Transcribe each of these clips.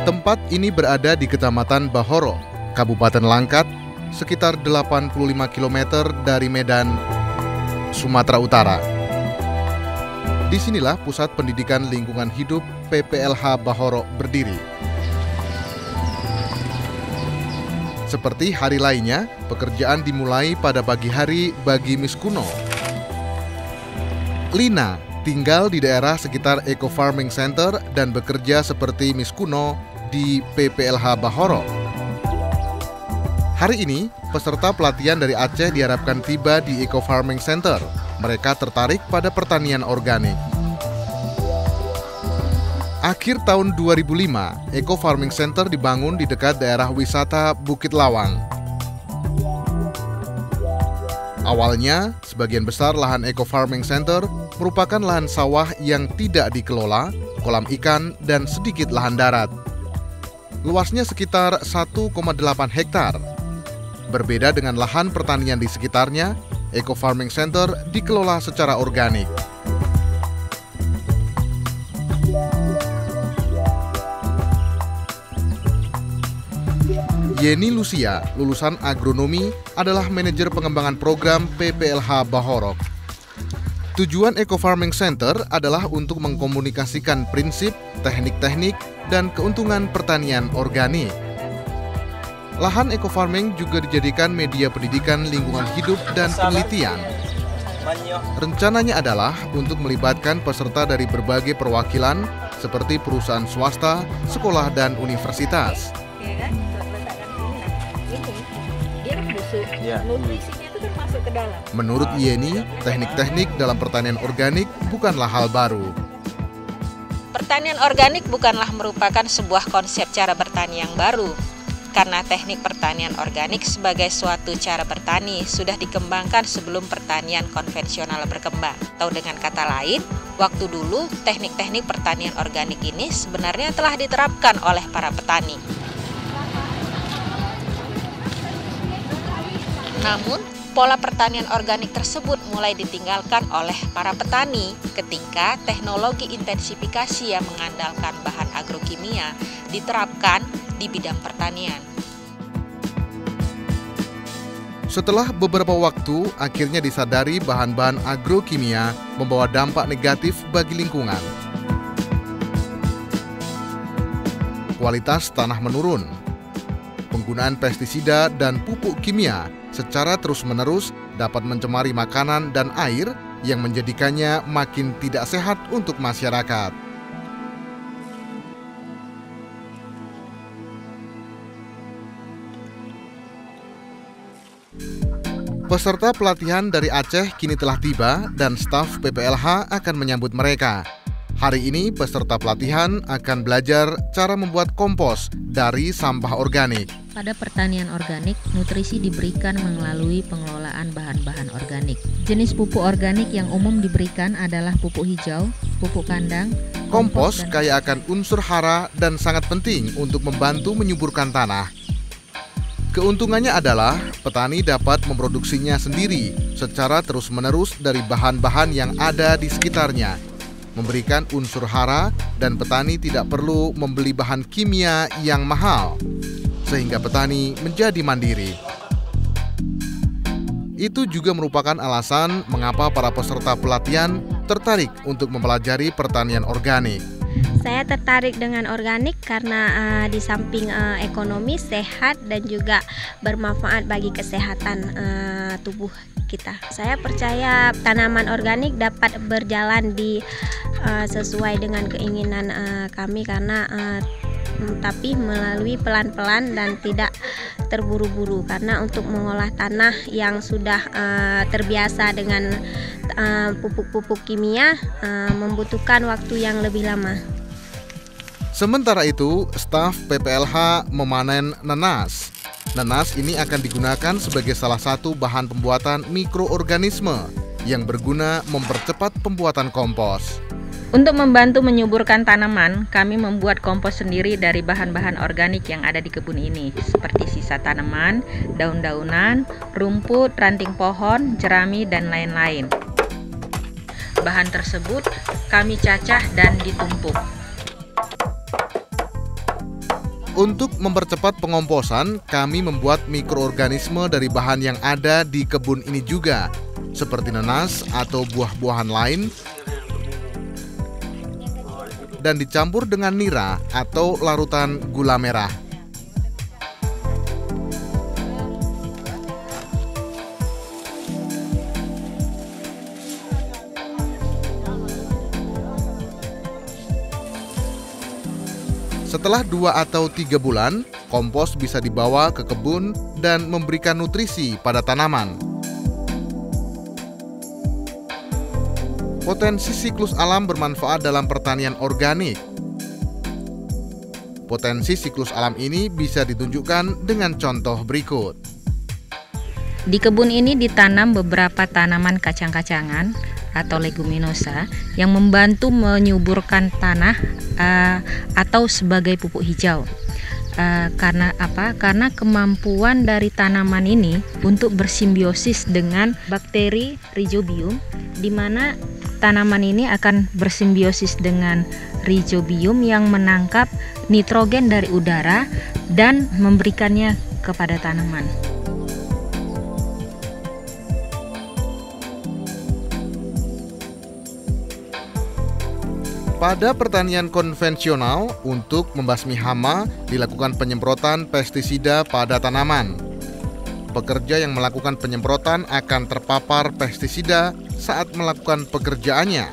Tempat ini berada di Kecamatan Bahoro, Kabupaten Langkat, sekitar 85 km dari Medan, Sumatera Utara. Disinilah Pusat Pendidikan Lingkungan Hidup PPLH Bahoro berdiri. Seperti hari lainnya, pekerjaan dimulai pada pagi hari bagi Miss Kuno. Lina tinggal di daerah sekitar Eco Farming Center dan bekerja seperti Miss Kuno di PPLH Bahoro. Hari ini, peserta pelatihan dari Aceh diharapkan tiba di Eco Farming Center. Mereka tertarik pada pertanian organik. Akhir tahun 2005, Eco Farming Center dibangun di dekat daerah wisata Bukit Lawang. Awalnya, sebagian besar lahan Eco Farming Center merupakan lahan sawah yang tidak dikelola, kolam ikan, dan sedikit lahan darat. Luasnya sekitar 1,8 hektar. Berbeda dengan lahan pertanian di sekitarnya, Eco Farming Center dikelola secara organik. Yeni Lucia, lulusan agronomi, adalah manajer pengembangan program PPLH Bahoro. Tujuan Eco Farming Center adalah untuk mengkomunikasikan prinsip, teknik-teknik, dan keuntungan pertanian organik. Lahan Eco Farming juga dijadikan media pendidikan lingkungan hidup dan penelitian. Rencananya adalah untuk melibatkan peserta dari berbagai perwakilan seperti perusahaan swasta, sekolah, dan universitas. Nutrisinya itu kan masuk ke dalam. Menurut Yeni, teknik-teknik dalam pertanian organik bukanlah hal baru. Pertanian organik bukanlah merupakan sebuah konsep cara bertani yang baru, karena teknik pertanian organik sebagai suatu cara bertani sudah dikembangkan sebelum pertanian konvensional berkembang. Atau dengan kata lain, waktu dulu teknik-teknik pertanian organik ini sebenarnya telah diterapkan oleh para petani. Namun, pola pertanian organik tersebut mulai ditinggalkan oleh para petani ketika teknologi intensifikasi yang mengandalkan bahan agrokimia diterapkan di bidang pertanian. Setelah beberapa waktu, akhirnya disadari bahan-bahan agrokimia membawa dampak negatif bagi lingkungan. Kualitas tanah menurun. Penggunaan pestisida dan pupuk kimia secara terus-menerus dapat mencemari makanan dan air yang menjadikannya makin tidak sehat untuk masyarakat. Peserta pelatihan dari Aceh kini telah tiba dan staf PPLH akan menyambut mereka. Hari ini peserta pelatihan akan belajar cara membuat kompos dari sampah organik. Pada pertanian organik, nutrisi diberikan melalui pengelolaan bahan-bahan organik. Jenis pupuk organik yang umum diberikan adalah pupuk hijau, pupuk kandang, kompos kaya akan unsur hara dan sangat penting untuk membantu menyuburkan tanah. Keuntungannya adalah petani dapat memproduksinya sendiri secara terus-menerus dari bahan-bahan yang ada di sekitarnya, memberikan unsur hara dan petani tidak perlu membeli bahan kimia yang mahal, sehingga petani menjadi mandiri. Itu juga merupakan alasan mengapa para peserta pelatihan tertarik untuk mempelajari pertanian organik. Saya tertarik dengan organik karena di samping ekonomi, sehat, dan juga bermanfaat bagi kesehatan tubuh kita. Saya percaya tanaman organik dapat berjalan sesuai dengan keinginan kami karena tapi melalui pelan-pelan dan tidak terburu-buru, karena untuk mengolah tanah yang sudah terbiasa dengan pupuk-pupuk kimia membutuhkan waktu yang lebih lama. Sementara itu, staf PPLH memanen nenas. Nenas ini akan digunakan sebagai salah satu bahan pembuatan mikroorganisme yang berguna mempercepat pembuatan kompos. Untuk membantu menyuburkan tanaman, kami membuat kompos sendiri dari bahan-bahan organik yang ada di kebun ini, seperti sisa tanaman, daun-daunan, rumput, ranting pohon, jerami, dan lain-lain. Bahan tersebut kami cacah dan ditumpuk. Untuk mempercepat pengomposan, kami membuat mikroorganisme dari bahan yang ada di kebun ini juga, seperti nanas atau buah-buahan lain, dan dicampur dengan nira atau larutan gula merah. Setelah 2 atau 3 bulan, kompos bisa dibawa ke kebun dan memberikan nutrisi pada tanaman. Potensi siklus alam bermanfaat dalam pertanian organik. Potensi siklus alam ini bisa ditunjukkan dengan contoh berikut. Di kebun ini ditanam beberapa tanaman kacang-kacangan atau leguminosa yang membantu menyuburkan tanah atau sebagai pupuk hijau. Karena apa? Karena kemampuan dari tanaman ini untuk bersimbiosis dengan bakteri Rhizobium, di mana tanaman ini akan bersimbiosis dengan Rhizobium yang menangkap nitrogen dari udara dan memberikannya kepada tanaman. Pada pertanian konvensional, untuk membasmi hama dilakukan penyemprotan pestisida pada tanaman. Pekerja yang melakukan penyemprotan akan terpapar pestisida saat melakukan pekerjaannya.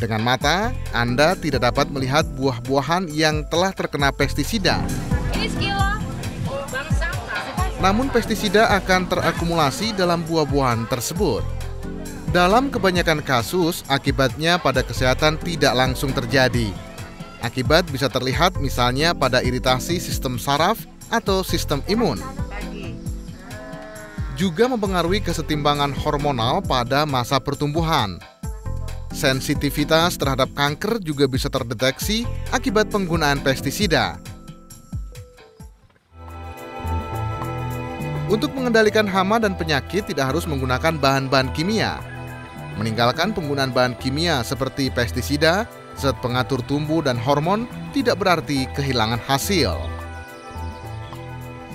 Dengan mata, Anda tidak dapat melihat buah-buahan yang telah terkena pestisida. Namun pestisida akan terakumulasi dalam buah-buahan tersebut. Dalam kebanyakan kasus, akibatnya pada kesehatan tidak langsung terjadi. Akibat bisa terlihat misalnya pada iritasi sistem saraf atau sistem imun. Juga mempengaruhi kesetimbangan hormonal pada masa pertumbuhan. Sensitivitas terhadap kanker juga bisa terdeteksi akibat penggunaan pestisida. Untuk mengendalikan hama dan penyakit tidak harus menggunakan bahan-bahan kimia. Meninggalkan penggunaan bahan kimia seperti pestisida, zat pengatur tumbuh dan hormon tidak berarti kehilangan hasil.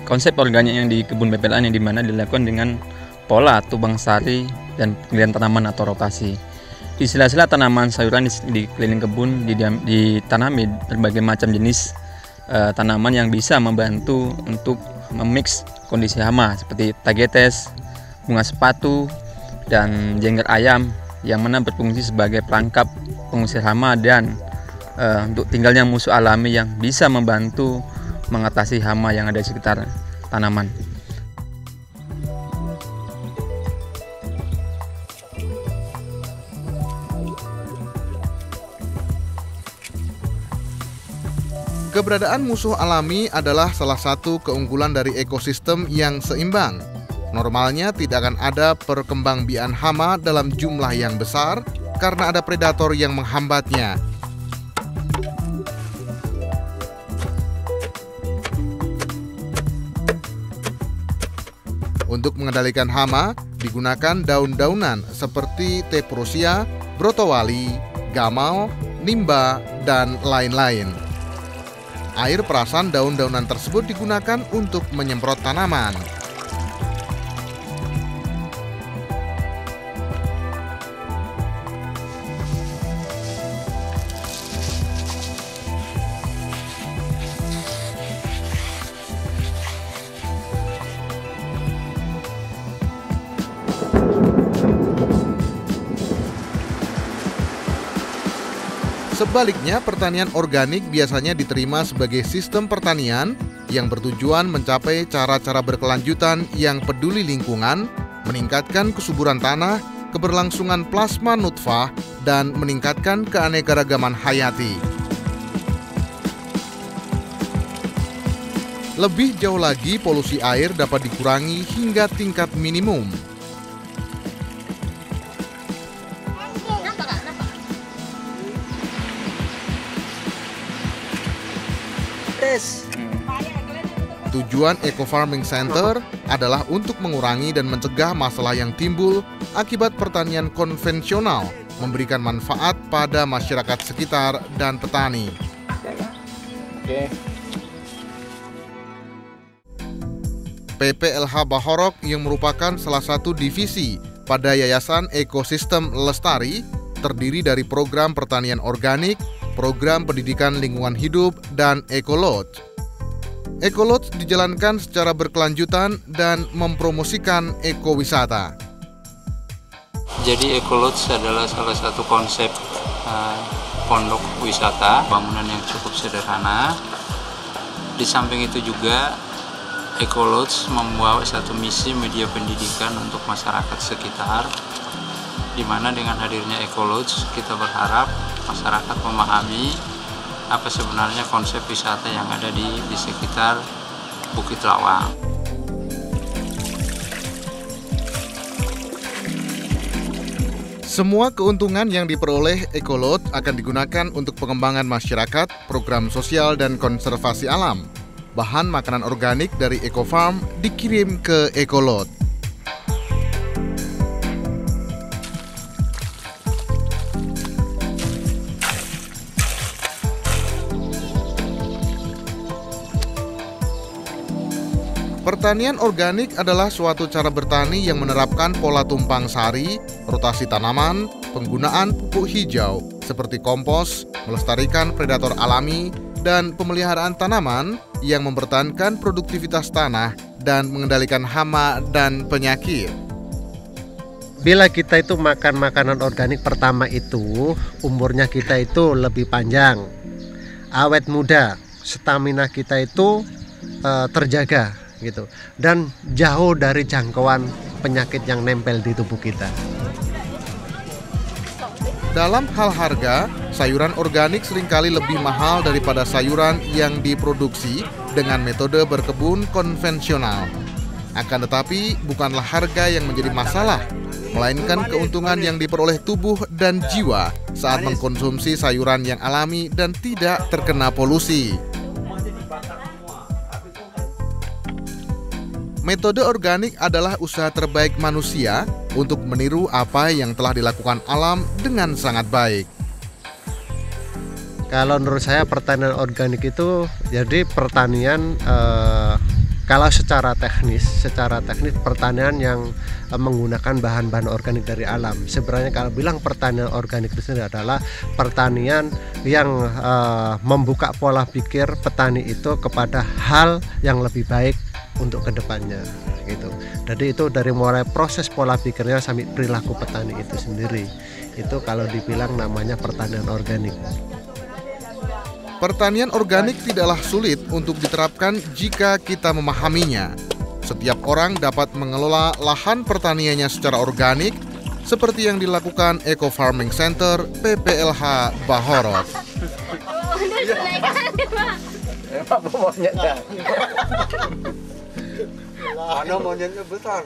Konsep organik yang di kebun PPLN yang dimana dilakukan dengan pola tubang sari dan penggilingan tanaman atau rotasi. Di sela-sela tanaman sayuran di keliling kebun ditanami berbagai macam jenis tanaman yang bisa membantu untuk memix kondisi hama seperti tagetes, bunga sepatu, dan jengger ayam yang mana berfungsi sebagai perangkap pengusir hama dan untuk tinggalnya musuh alami yang bisa membantu mengatasi hama yang ada di sekitar tanaman. Keberadaan musuh alami adalah salah satu keunggulan dari ekosistem yang seimbang. Normalnya tidak akan ada perkembangbiakan hama dalam jumlah yang besar karena ada predator yang menghambatnya. Untuk mengendalikan hama, digunakan daun-daunan seperti Tephrosia, brotowali, gamal, nimba, dan lain-lain. Air perasan daun-daunan tersebut digunakan untuk menyemprot tanaman. Sebaliknya, pertanian organik biasanya diterima sebagai sistem pertanian yang bertujuan mencapai cara-cara berkelanjutan yang peduli lingkungan, meningkatkan kesuburan tanah, keberlangsungan plasma nutfah, dan meningkatkan keanekaragaman hayati. Lebih jauh lagi, polusi air dapat dikurangi hingga tingkat minimum. Tujuan Eco Farming Center adalah untuk mengurangi dan mencegah masalah yang timbul akibat pertanian konvensional, memberikan manfaat pada masyarakat sekitar dan petani. Oke. PPLH Bahorok yang merupakan salah satu divisi pada Yayasan Ekosistem Lestari terdiri dari program pertanian organik, program pendidikan lingkungan hidup, dan ekolodge. Ekolodge dijalankan secara berkelanjutan dan mempromosikan ekowisata. Jadi ekolodge adalah salah satu konsep pondok wisata, bangunan yang cukup sederhana. Di samping itu juga ekolodge membawa satu misi media pendidikan untuk masyarakat sekitar, di mana dengan hadirnya ekolodge kita berharap masyarakat memahami apa sebenarnya konsep wisata yang ada di sekitar Bukit Lawang. Semua keuntungan yang diperoleh ekolodge akan digunakan untuk pengembangan masyarakat, program sosial, dan konservasi alam. Bahan makanan organik dari Ecofarm dikirim ke ekolodge. Pertanian organik adalah suatu cara bertani yang menerapkan pola tumpang sari, rotasi tanaman, penggunaan pupuk hijau seperti kompos, melestarikan predator alami, dan pemeliharaan tanaman yang mempertahankan produktivitas tanah dan mengendalikan hama dan penyakit. Bila kita itu makan makanan organik, pertama itu umurnya kita itu lebih panjang, awet muda, stamina kita itu terjaga gitu, dan jauh dari jangkauan penyakit yang nempel di tubuh kita. Dalam hal harga, sayuran organik seringkali lebih mahal daripada sayuran yang diproduksi dengan metode berkebun konvensional. Akan tetapi, bukanlah harga yang menjadi masalah, melainkan keuntungan yang diperoleh tubuh dan jiwa saat mengkonsumsi sayuran yang alami dan tidak terkena polusi. Metode organik adalah usaha terbaik manusia untuk meniru apa yang telah dilakukan alam dengan sangat baik. Kalau menurut saya pertanian organik itu jadi pertanian kalau secara teknis pertanian yang menggunakan bahan-bahan organik dari alam. Sebenarnya kalau bilang pertanian organik itu sendiri adalah pertanian yang membuka pola pikir petani itu kepada hal yang lebih baik untuk kedepannya gitu. Jadi itu dari mulai proses pola pikirnya sampai perilaku petani itu sendiri. Itu kalau dibilang namanya pertanian organik. Pertanian organik tidaklah sulit untuk diterapkan jika kita memahaminya. Setiap orang dapat mengelola lahan pertaniannya secara organik seperti yang dilakukan Eco Farming Center PPLH Bahorok. Mana monyetnya besar.